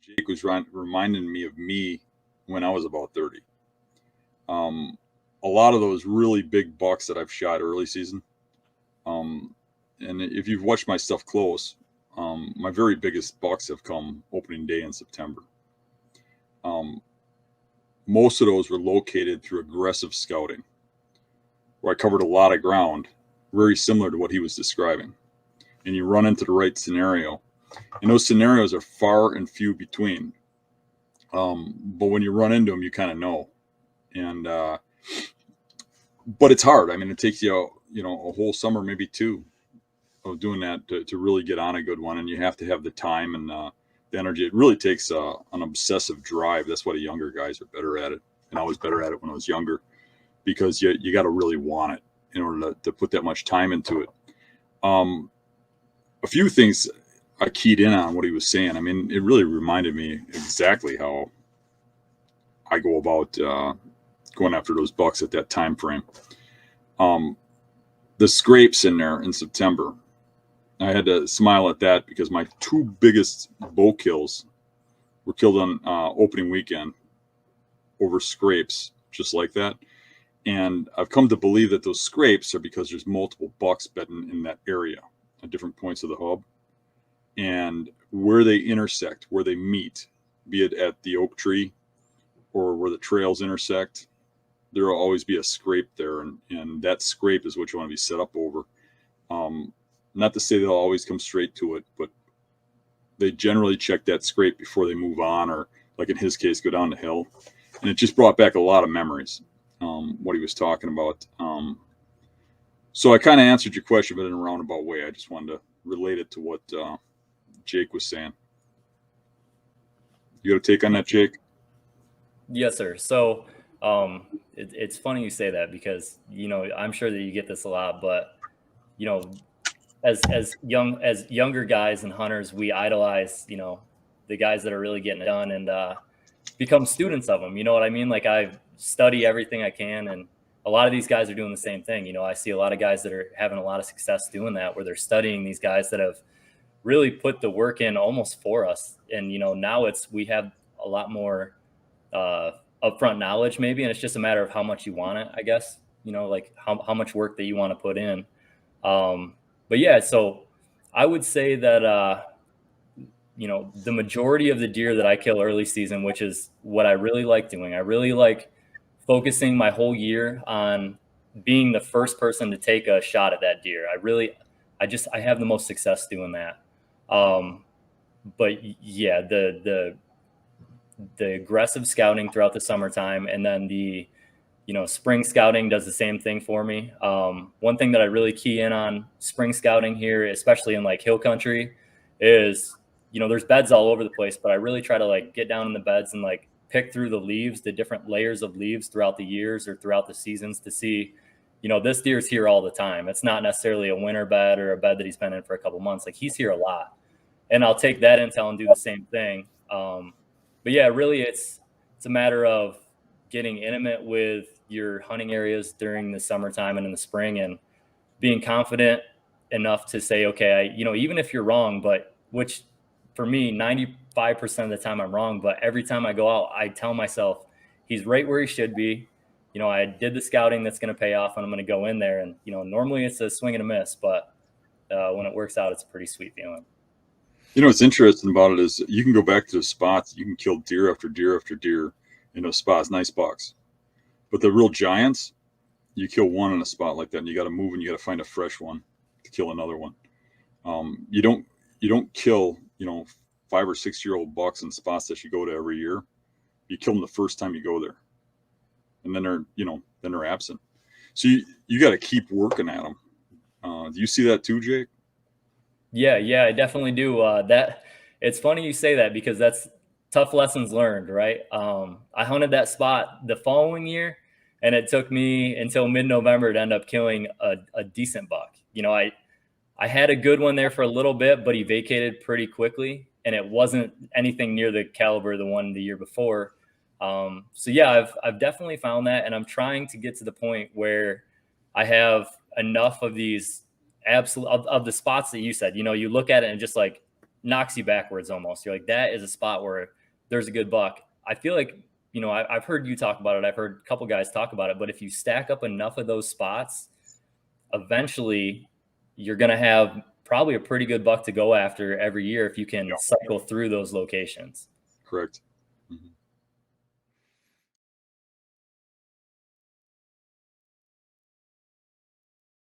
Jake was reminding me of me when I was about 30. Um, a lot of those really big bucks that I've shot early season, um, and if you've watched my stuff close, my very biggest bucks have come opening day in September. Um, Most of those were located through aggressive scouting, where I covered a lot of ground, very similar to what he was describing. And you run into the right scenario, and those scenarios are far and few between. But when you run into them, you kind of know. And but it's hard. I mean, it takes you, a whole summer, maybe two, of doing that to really get on a good one, and you have to have the time and the energy. It really takes an obsessive drive. That's why the younger guys are better at it, and I was better at it when I was younger, because you got to really want it in order to put that much time into it. Um, a few things I keyed in on what he was saying. I mean, it really reminded me exactly how I go about going after those bucks at that time frame. Um, the scrapes in there in September, I had to smile at that because my two biggest bow kills were killed on opening weekend over scrapes, just like that. And I've come to believe that those scrapes are because there's multiple bucks bedding in that area at different points of the hub. And where they intersect, where they meet, be it at the oak tree or where the trails intersect, there will always be a scrape there. And that scrape is what you want to be set up over. Not to say they'll always come straight to it, but they generally check that scrape before they move on, or like in his case, go down the hill. And it just brought back a lot of memories, what he was talking about. So I kind of answered your question, but in a roundabout way. I just wanted to relate it to what Jake was saying. You got a take on that, Jake? Yes, sir. So it's funny you say that because, I'm sure that you get this a lot, but, as younger guys and hunters, we idolize, the guys that are really getting it done and become students of them. You know what I mean? Like I study everything I can, and a lot of these guys are doing the same thing. I see a lot of guys that are having a lot of success doing that, where they're studying these guys that have really put the work in almost for us. And, now we have a lot more upfront knowledge maybe, and it's just a matter of how much you want it, I guess, like how much work that you want to put in. But yeah, so I would say that, the majority of the deer that I kill early season, which is what I really like doing, I really like focusing my whole year on being the first person to take a shot at that deer. I have the most success doing that. But yeah, the aggressive scouting throughout the summertime, and then the spring scouting does the same thing for me. One thing that I really key in on spring scouting here, especially in like hill country, is, there's beds all over the place, but I really try to like get down in the beds and like pick through the leaves, the different layers of leaves throughout the years or throughout the seasons to see, this deer's here all the time. It's not necessarily a winter bed or a bed that he's been in for a couple months. Like he's here a lot, and I'll take that intel and do the same thing. But yeah, really it's a matter of getting intimate with your hunting areas during the summertime and in the spring, and being confident enough to say, okay, even if you're wrong, but which for me, 95% of the time I'm wrong, but every time I go out, I tell myself he's right where he should be. I did the scouting that's going to pay off, and I'm going to go in there. And, normally it's a swing and a miss, but when it works out, it's a pretty sweet feeling. What's interesting about it is you can go back to the spots. You can kill deer after deer after deer in those spots, nice bucks. But the real giants, you kill one in a spot like that, and you got to move, and you got to find a fresh one to kill another one. You don't kill 5 or 6 year old bucks in spots that you go to every year. You kill them the first time you go there, and then they're absent. So you got to keep working at them. Do you see that too, Jake? Yeah, I definitely do. That it's funny you say that because that's tough lessons learned, right? I hunted that spot the following year, and it took me until mid-November to end up killing a decent buck. I had a good one there for a little bit, but he vacated pretty quickly, and it wasn't anything near the caliber of the one the year before. So yeah, I've definitely found that, and I'm trying to get to the point where I have enough of these absolute of the spots that you said. You look at it and just like knocks you backwards almost. You're like, that is a spot where there's a good buck. I feel like, you know, I've heard you talk about it. I've heard a couple guys talk about it, but if you stack up enough of those spots, eventually you're going to have probably a pretty good buck to go after every year if you can cycle through those locations. Correct. Mm-hmm.